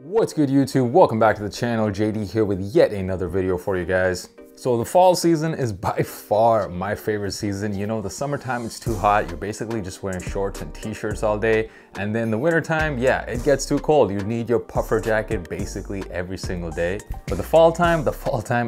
What's good, YouTube? Welcome back to the channel. JD here with yet another video for you guys. So the fall season is by far my favorite season. You know, the summertime, it's too hot. You're basically just wearing shorts and t-shirts all day. And then the wintertime, yeah, it gets too cold. You need your puffer jacket basically every single day. But the fall time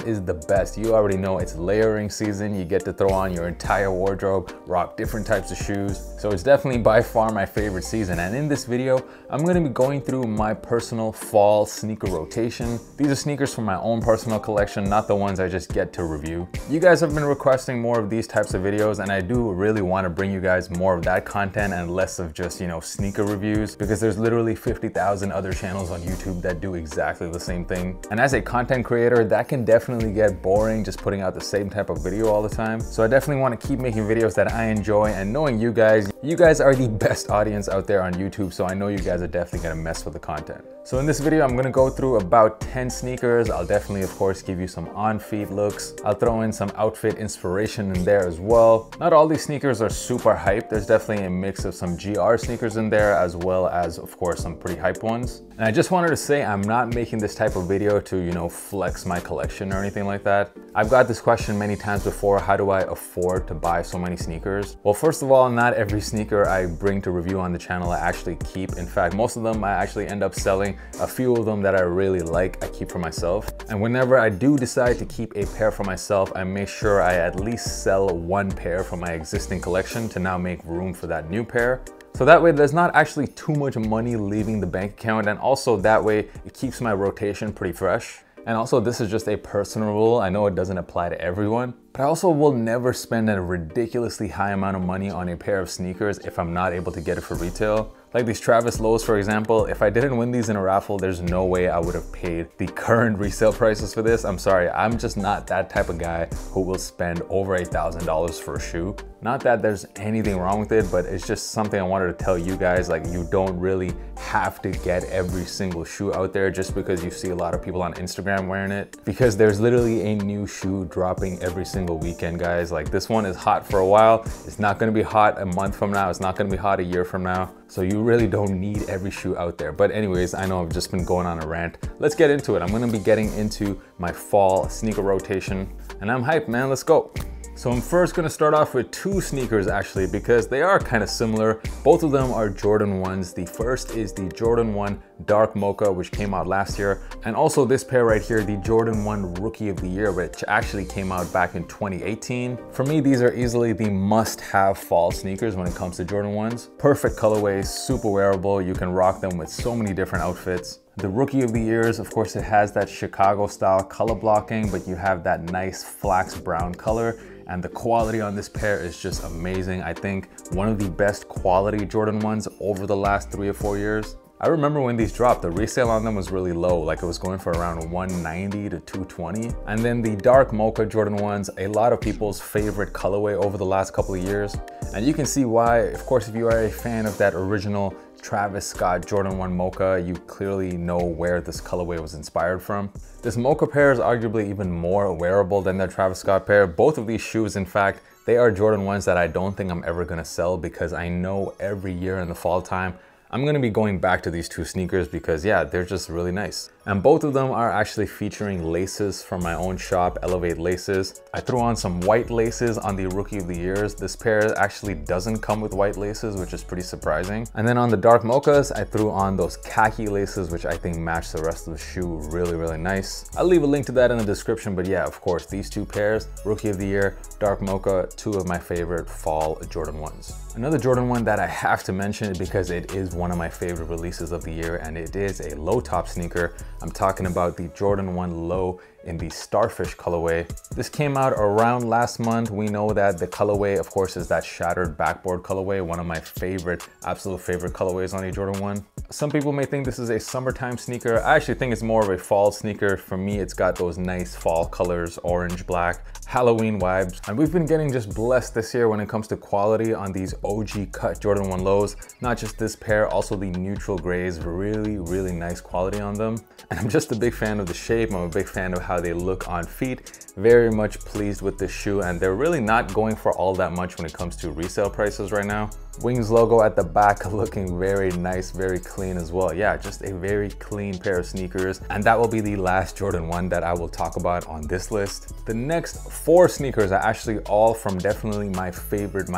is the best. You already know it's layering season. You get to throw on your entire wardrobe, rock different types of shoes. So it's definitely by far my favorite season. And in this video, I'm gonna be going through my personal fall sneaker rotation. These are sneakers from my own personal collection, not the ones I just get to review. You guys have been requesting more of these types of videos, and I do really want to bring you guys more of that content and less of just, you know, sneaker reviews, because there's literally 50,000 other channels on YouTube that do exactly the same thing. And as a content creator, that can definitely get boring just putting out the same type of video all the time. So I definitely want to keep making videos that I enjoy, and knowing you guys are the best audience out there on YouTube, so I know you guys are definitely gonna mess with the content. So in this video, I'm gonna go through about 10 sneakers. I'll definitely, of course, give you some on-feet looks. I'll throw in some outfit inspiration in there as well. Not all these sneakers are super hype. There's definitely a mix of some GR sneakers in there, as well as, of course, some pretty hype ones. And I just wanted to say, I'm not making this type of video to, you know, flex my collection or anything like that. I've got this question many times before: how do I afford to buy so many sneakers? Well, first of all, not every sneaker I bring to review on the channel I actually keep. In fact, most of them I actually end up selling. A few of them that I really like, I keep for myself. And whenever I do decide to keep a pair for myself, I make sure I at least sell one pair from my existing collection to now make room for that new pair. So that way there's not actually too much money leaving the bank account, and also that way it keeps my rotation pretty fresh. And also, this is just a personal rule. I know it doesn't apply to everyone, but I also will never spend a ridiculously high amount of money on a pair of sneakers if I'm not able to get it for retail. Like these Travis Lows, for example, if I didn't win these in a raffle, there's no way I would have paid the current resale prices for this. I'm sorry, I'm just not that type of guy who will spend over $8,000 for a shoe. Not that there's anything wrong with it, but it's just something I wanted to tell you guys. Like, you don't really have to get every single shoe out there just because you see a lot of people on Instagram wearing it, because there's literally a new shoe dropping every single weekend, guys. Like, this one is hot for a while. It's not gonna be hot a month from now. It's not gonna be hot a year from now. So you really don't need every shoe out there. But anyways, I know I've just been going on a rant. Let's get into it. I'm gonna be getting into my fall sneaker rotation, and I'm hyped, man. Let's go. So I'm first gonna start off with two sneakers actually, because they are kind of similar. Both of them are Jordan 1s. The first is the Jordan 1 Dark Mocha, which came out last year. And also this pair right here, the Jordan 1 Rookie of the Year, which actually came out back in 2018. For me, these are easily the must-have fall sneakers when it comes to Jordan 1s. Perfect colorways, super wearable. You can rock them with so many different outfits. The Rookie of the Years, of course, it has that Chicago style color blocking, but you have that nice flax brown color. And the quality on this pair is just amazing. I think one of the best quality Jordan 1s over the last 3 or 4 years. I remember when these dropped, the resale on them was really low. Like, it was going for around $190 to $220. And then the Dark Mocha Jordan 1s, a lot of people's favorite colorway over the last couple of years. And you can see why. Of course, if you are a fan of that original Travis Scott Jordan 1 Mocha, you clearly know where this colorway was inspired from. This Mocha pair is arguably even more wearable than that Travis Scott pair. Both of these shoes, in fact, they are Jordan 1s that I don't think I'm ever gonna sell, because I know every year in the fall time, I'm gonna be going back to these two sneakers because, yeah, they're just really nice. And both of them are actually featuring laces from my own shop, Elevate Laces. I threw on some white laces on the Rookie of the Years. This pair actually doesn't come with white laces, which is pretty surprising. And then on the Dark Mochas, I threw on those khaki laces, which I think match the rest of the shoe really, really nice. I'll leave a link to that in the description, but yeah, of course, these two pairs, Rookie of the Year, Dark Mocha, two of my favorite fall Jordan 1s. Another Jordan 1 that I have to mention because it is one of my favorite releases of the year, and it is a low top sneaker. I'm talking about the Jordan 1 Low in the Starfish colorway. This came out around last month. We know that the colorway, of course, is that shattered backboard colorway, one of my favorite, absolute favorite colorways on a Jordan 1. Some people may think this is a summertime sneaker. I actually think it's more of a fall sneaker. For me, it's got those nice fall colors, orange, black, Halloween vibes. And we've been getting just blessed this year when it comes to quality on these OG cut Jordan 1 Lows. Not just this pair, also the neutral grays, really, really nice quality on them. And I'm just a big fan of the shape. I'm a big fan of how they look on feet. Very much pleased with this shoe, and they're really not going for all that much when it comes to resale prices right now. Wings logo at the back looking very nice, very clean as well. Yeah, just a very clean pair of sneakers. And that will be the last Jordan 1 that I will talk about on this list. The next 4 sneakers are actually all from definitely my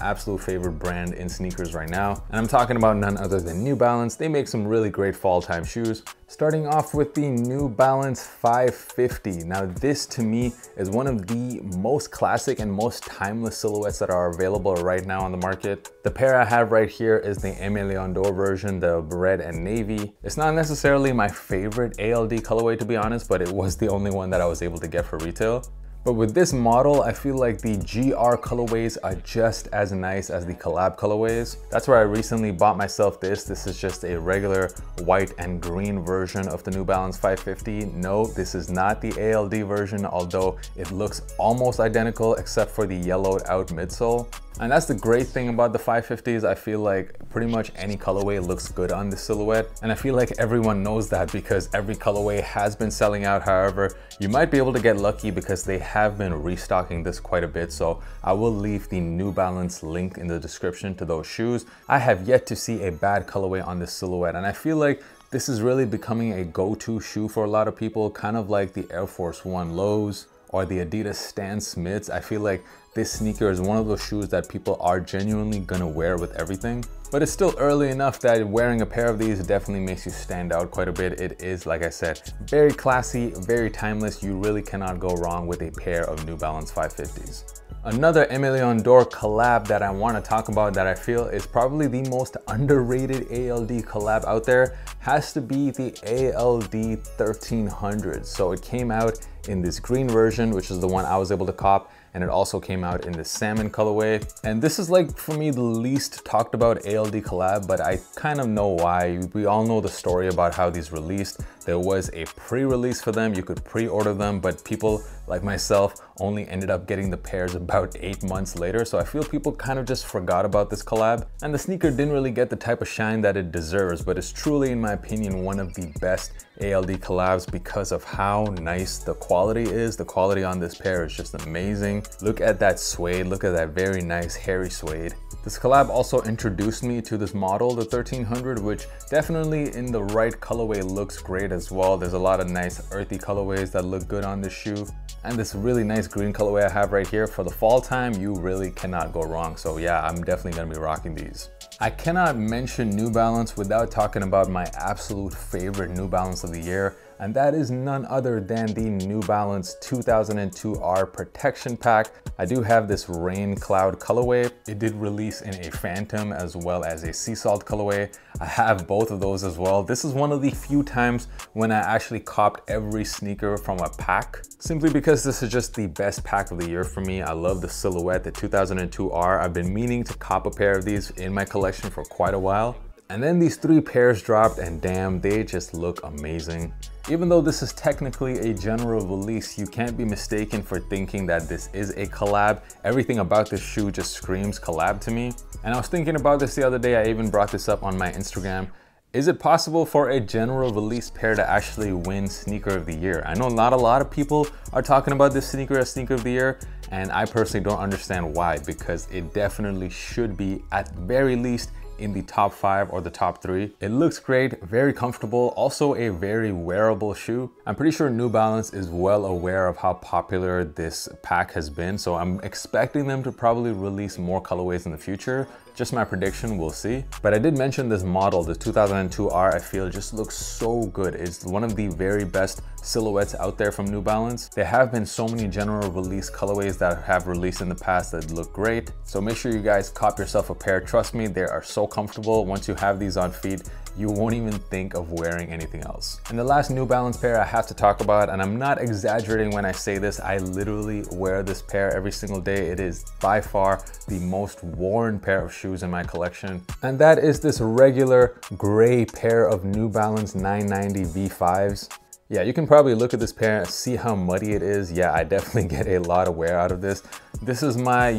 absolute favorite brand in sneakers right now. And I'm talking about none other than New Balance. They make some really great fall time shoes. Starting off with the New Balance 550. Now this to me is one of the most classic and most timeless silhouettes that are available right now on the market. The pair I have right here is the Emilion d'Or version, the red and navy. It's not necessarily my favorite ALD colorway to be honest, but it was the only one that I was able to get for retail. But with this model, I feel like the GR colorways are just as nice as the collab colorways. That's where I recently bought myself this. This is just a regular white and green version of the New Balance 550. No, this is not the ALD version, although it looks almost identical except for the yellowed out midsole. And that's the great thing about the 550s. I feel like pretty much any colorway looks good on this silhouette. And I feel like everyone knows that because every colorway has been selling out. However, you might be able to get lucky because they have been restocking this quite a bit. So I will leave the New Balance link in the description to those shoes. I have yet to see a bad colorway on this silhouette. And I feel like this is really becoming a go-to shoe for a lot of people, kind of like the Air Force One lows or the Adidas Stan Smiths. I feel like this sneaker is one of those shoes that people are genuinely gonna wear with everything. But it's still early enough that wearing a pair of these definitely makes you stand out quite a bit. It is, like I said, very classy, very timeless. You really cannot go wrong with a pair of New Balance 550s. Another Emilion d'Or collab that I want to talk about that I feel is probably the most underrated ALD collab out there has to be the ALD 1300. So it came out in this green version, which is the one I was able to cop, and it also came out in the salmon colorway. And this is like, for me, the least talked about ALD collab, but I kind of know why. We all know the story about how these released. There was a pre-release for them. You could pre-order them, but people like myself only ended up getting the pairs about 8 months later. So I feel people kind of just forgot about this collab. And the sneaker didn't really get the type of shine that it deserves, but it's truly, in my opinion, one of the best ALD collabs because of how nice the quality is. The quality on this pair is just amazing. Look at that suede. Look at that very nice hairy suede. This collab also introduced me to this model, the 1300, which definitely in the right colorway looks great as well. There's a lot of nice earthy colorways that look good on this shoe. And this really nice green colorway I have right here for the fall time, you really cannot go wrong. So yeah, I'm definitely gonna be rocking these. I cannot mention New Balance without talking about my absolute favorite New Balance of the year, and that is none other than the New Balance 2002R Protection Pack. I do have this Rain Cloud colorway. It did release in a Phantom as well as a Sea Salt colorway. I have both of those as well. This is one of the few times when I actually copped every sneaker from a pack, simply because this is just the best pack of the year for me. I love the silhouette, the 2002R. I've been meaning to cop a pair of these in my collection for quite a while. And then these 3 pairs dropped and damn, they just look amazing. Even though this is technically a general release, you can't be mistaken for thinking that this is a collab. Everything about this shoe just screams collab to me. And I was thinking about this the other day. I even brought this up on my Instagram. Is it possible for a general release pair to actually win Sneaker of the Year? I know not a lot of people are talking about this sneaker as Sneaker of the Year, and I personally don't understand why, because it definitely should be, at the very least, in the top 5 or the top 3. It looks great, very comfortable, also a very wearable shoe. I'm pretty sure New Balance is well aware of how popular this pack has been, so I'm expecting them to probably release more colorways in the future. Just my prediction, we'll see. But I did mention this model, the 2002R, I feel just looks so good. It's one of the very best silhouettes out there from New Balance. There have been so many general release colorways that have released in the past that look great. So make sure you guys cop yourself a pair. Trust me, they are so comfortable. Once you have these on feet, you won't even think of wearing anything else. And the last New Balance pair I have to talk about, and I'm not exaggerating when I say this, I literally wear this pair every single day. It is by far the most worn pair of shoes in my collection. And that is this regular gray pair of New Balance 990 V5s. Yeah, you can probably look at this pair and see how muddy it is. Yeah, I definitely get a lot of wear out of this. This is my,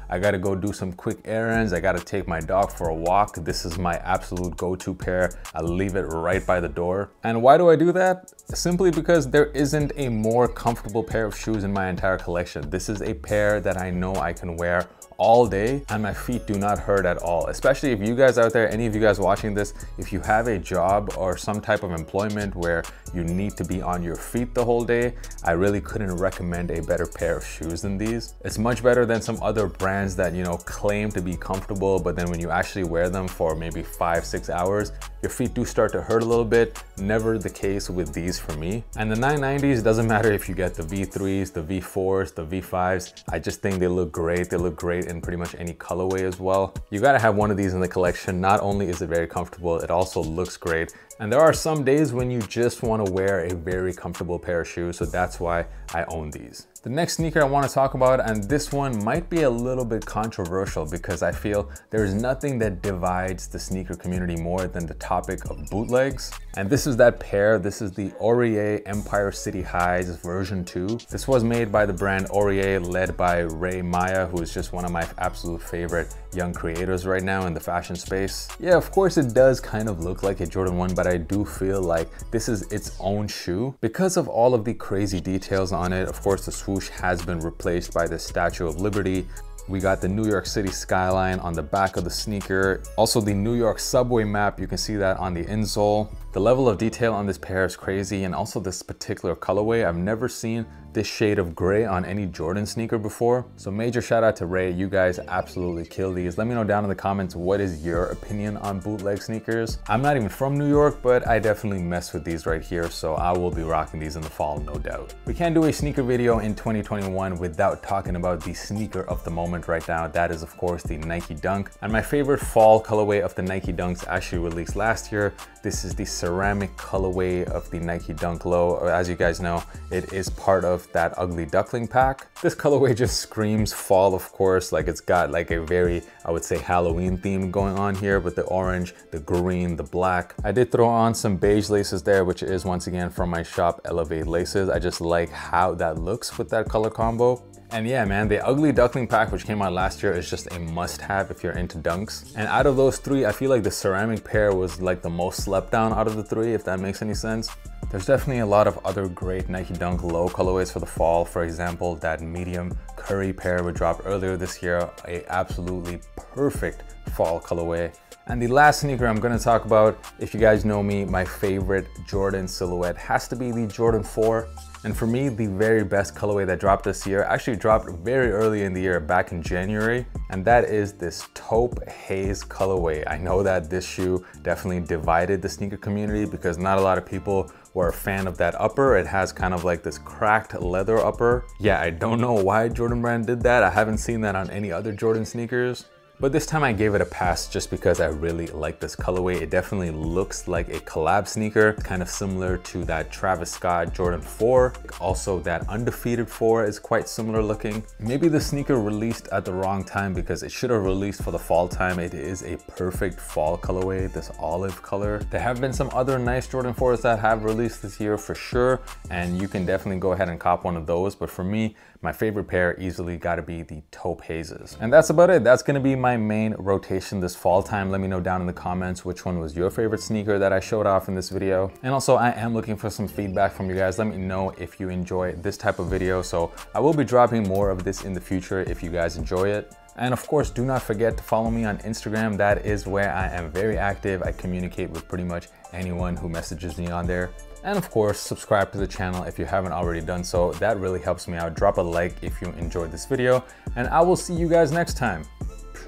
I gotta go do some quick errands, I gotta take my dog for a walk, this is my absolute go-to pair. I leave it right by the door. And why do I do that? Simply because there isn't a more comfortable pair of shoes in my entire collection. This is a pair that I know I can wear all day and my feet do not hurt at all. Especially if you guys out there, any of you guys watching this, if you have a job or some type of employment where you need to be on your feet the whole day, I really couldn't recommend a better pair of shoes than these. It's much better than some other brands that, you know, claim to be comfortable, but then when you actually wear them for maybe 5-6 hours, your feet do start to hurt a little bit. Never the case with these for me. And the 990s, doesn't matter if you get the V3s, the V4s, the V5s, I just think they look great. They look great in pretty much any colorway as well. You gotta have one of these in the collection. Not only is it very comfortable, it also looks great. And there are some days when you just want to wear a very comfortable pair of shoes, so that's why I own these. The next sneaker I want to talk about, and this one might be a little bit controversial because I feel there's nothing that divides the sneaker community more than the topic of bootlegs. And this is that pair. This is the Orior Empire City Highs version 2. This was made by the brand Orior, led by Ray Maya, who is just one of my absolute favorite young creators right now in the fashion space. Yeah, of course it does kind of look like a Jordan 1, but I do feel like this is its own shoe because of all of the crazy details on it. Of course, the swoosh has been replaced by the Statue of Liberty. We got the New York City skyline on the back of the sneaker. Also the New York subway map, you can see that on the insole. The level of detail on this pair is crazy, and also this particular colorway. I've never seen this shade of gray on any Jordan sneaker before. So major shout out to Ray, you guys absolutely kill these. Let me know down in the comments, what is your opinion on bootleg sneakers? I'm not even from New York, but I definitely mess with these right here, so I will be rocking these in the fall, no doubt. We can't do a sneaker video in 2021 without talking about the sneaker of the moment right now. That is of course the Nike Dunk. And my favorite fall colorway of the Nike Dunks actually released last year. This is the ceramic colorway of the Nike Dunk Low. As you guys know, it is part of that Ugly Duckling pack. This colorway just screams fall, of course. Like, it's got like a very, I would say, Halloween theme going on here with the orange, the green, the black. I did throw on some beige laces there, which is once again from my shop Elevate Laces. I just like how that looks with that color combo. And yeah, man, the Ugly Duckling pack, which came out last year, is just a must-have if you're into dunks. And out of those three, I feel like the ceramic pair was like the most slept down out of the three, if that makes any sense. There's definitely a lot of other great Nike Dunk Low colorways for the fall. For example, that medium curry pair we dropped earlier this year, a absolutely perfect fall colorway. And the last sneaker I'm gonna talk about, if you guys know me, my favorite Jordan silhouette has to be the Jordan 4. And for me, the very best colorway that dropped this year actually dropped very early in the year, back in January. And that is this Taupe Haze colorway. I know that this shoe definitely divided the sneaker community because not a lot of people were a fan of that upper. It has kind of like this cracked leather upper. Yeah, I don't know why Jordan Brand did that. I haven't seen that on any other Jordan sneakers. But this time I gave it a pass just because I really like this colorway. It definitely looks like a collab sneaker, kind of similar to that Travis Scott Jordan 4. Also that Undefeated 4 is quite similar looking. Maybe the sneaker released at the wrong time because it should have released for the fall time. It is a perfect fall colorway, this olive color. There have been some other nice Jordan 4s that have released this year for sure, and you can definitely go ahead and cop one of those. But for me, my favorite pair easily got to be the Taupe Hazes. And that's about it. That's going to be my main rotation this fall time. Let me know down in the comments which one was your favorite sneaker that I showed off in this video. And also, I am looking for some feedback from you guys. Let me know if you enjoy this type of video. So I will be dropping more of this in the future if you guys enjoy it. And of course, do not forget to follow me on Instagram. That is where I am very active. I communicate with pretty much anyone who messages me on there. And of course, subscribe to the channel if you haven't already done so. That really helps me out. Drop a like if you enjoyed this video, and I will see you guys next time.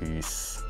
Peace.